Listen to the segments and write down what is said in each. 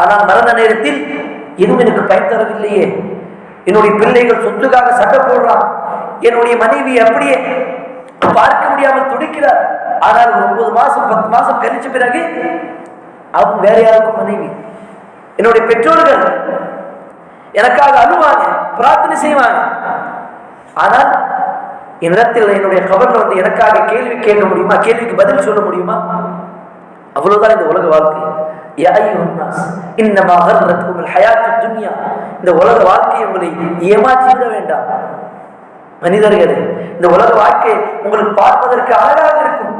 ஆனால் மரண நேரத்தில் எதுவும் எனக்கு பயன் தரவில்லையே. என்னுடைய பிள்ளைகள் சொத்துக்காக சண்டை போடுறான், என்னுடைய மனைவி அப்படியே பார்க்க முடியாமல் துடிக்கிறார். ஆனால் 9 மாசம் 10 மாசம் கழிச்ச பிறகு அவங்க வேற யாருக்கும் மனைவி. என்னுடைய பெற்றோர்கள் எனக்காக அழுவாங்க, பிரார்த்தனை செய்வாங்க. ஆனால் என்னிடத்தில் என்னுடைய கபர்ல வந்து எனக்காக கேள்வி கேட்க முடியுமா? கேள்விக்கு பதில் சொல்ல முடியுமா? அவ்வளவுதான் இந்த உலக வாழ்க்கை. இந்த உலக வாழ்க்கை உங்களை ஏமாற்றி விட வேண்டாம் மனிதர்களே. இந்த உலக வாழ்க்கை உங்களுக்கு பார்ப்பதற்கு அழகாக இருக்கும்.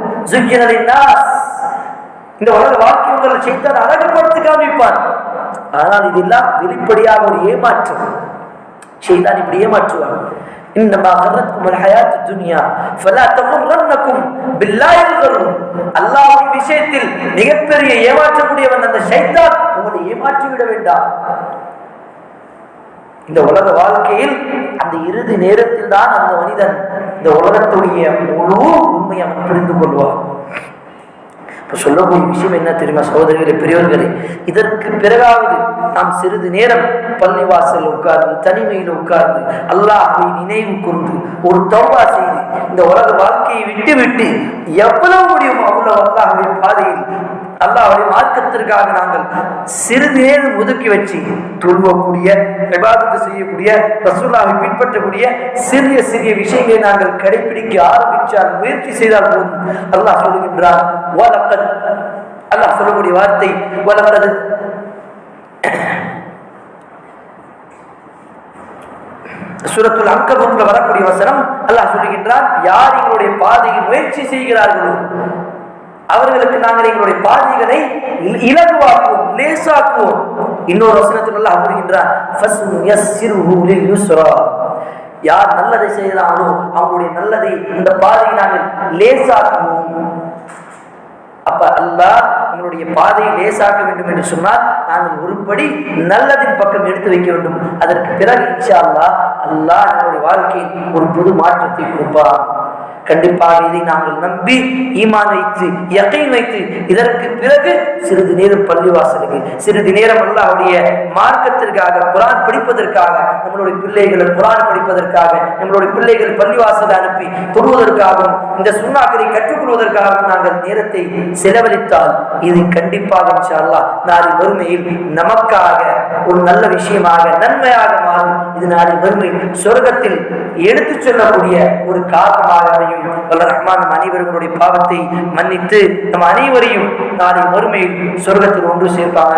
இந்த உலக வாழ்க்கை உங்களை செய்தான் அழகுபடுத்தி காமிப்பான். ஆனால் இதெல்லாம் வெளிப்படையாக ஒரு ஏமாற்றம். செய்தான் இப்படி ஏமாற்றுவான். அல்லாஹ்வின் விஷயத்தில் மிகப்பெரிய ஏமாற்றக்கூடியவன் அந்த ஷைத்தான். உங்களை ஏமாற்றிவிட வேண்டாம். இந்த உலக வாழ்க்கையில் அந்த இறுதி நேரத்தில் தான் அந்த மனிதன் இந்த உலகத்துடைய முழு உண்மையை அவன் புரிந்து கொள்வான். சொல்லக்கூடிய விஷயம் என்ன தெரியுமா சகோதரிகளே, பெரியவர்களே? இதற்கு பிறகாவது நாம் சிறிது நேரம் பள்ளிவாசல் உட்கார்ந்து தனிமையில் உட்கார்ந்து அல்லாஹ்வை நினைவு கூர்ந்து ஒரு தௌபா செய்து இந்த உலக வாழ்க்கையை விட்டு விட்டு எவ்வளவு முடியுமோ அவ்வளவு அல்லாஹ்வுடைய பாதையில் அல்லாஹ்வுடைய மார்க்கத்திற்காக நாங்கள் சிறிது நேரம் ஒதுக்கி வச்சு தொழுவக்கூடிய, இபாதத்து செய்யக்கூடிய, ரசூலுல்லாஹ்வை பின்பற்றக்கூடிய சிறிய சிறிய விஷயங்களை நாங்கள் கடைபிடிக்க ஆரம்பித்தால், முயற்சி செய்தால் போதும். அல்லாஹ் சொல்லுகின்றான், அல்லாஹ் சொல்லக்கூடிய வார்த்தை சூரத்துல் அன்கபூத்ல வரக்கூடிய வசனம். அல்லாஹ் சொல்லுகின்றான், யார் எங்களுடைய பாதையில் முயற்சி செய்கிறார்களோ அவர்களுக்கு நாங்கள் எங்களுடைய பாதைகளை இலகுவாக்குவோம், லேசாக்குவோம். இன்னொரு வசனத்தில் அல்லாஹ் கூறுகின்றான், யார் நல்லதை செய்கிறாங்களோ அவங்களுடைய நல்லதை இந்த பாதையை நாங்கள் லேசாக்குவோம். அப்ப அல்லாஹ் நம்மளுடைய பாதையை லேசாக்க வேண்டும் என்று சொன்னால் நாங்கள் ஒருபடி நல்லதின் பக்கம் எடுத்து வைக்க வேண்டும். அதற்கு பிறகு இன்ஷா அல்லாஹ் அல்லாஹ் நம்முடைய வாழ்க்கையில் ஒரு புது மாற்றத்தை கொடுப்பார். கண்டிப்பாக இதை நாங்கள் நம்பி ஈமான் வைத்து யகீன் வைத்து இதற்கு பிறகு சிறிது நேரம் பள்ளிவாசலுக்கு, சிறிது நேரம் அல்லாஹ்வுடைய மார்க்கத்திற்காக, குர்ஆன் படிப்பதற்காக, நம்மளுடைய பிள்ளைகளை குர்ஆன் படிப்பதற்காக, நம்மளுடைய பிள்ளைகள் பள்ளிவாசலை அனுப்பி தொழுவதற்காகவும் இந்த சுன்னாக்களை கற்றுக்கொள்வதற்காகவும் நாங்கள் நேரத்தை செலவழித்தால் இது கண்டிப்பாக இன்ஷா அல்லாஹ் நாளை மறுமையில் நமக்காக ஒரு நல்ல விஷயமாக நன்மையாக மாறும். இது நாளை மறுமை சொர்க்கத்தில் எடுத்துச் செல்லக்கூடிய ஒரு காரணமாக அமையும். வல்ல ரஹ்மான் நம் அனைவர்களுடைய பாவத்தை மன்னித்து நம் அனைவரையும் நாளை மறுமையில் சொர்க்கத்தில் ஒன்று சேர்ப்பாங்க.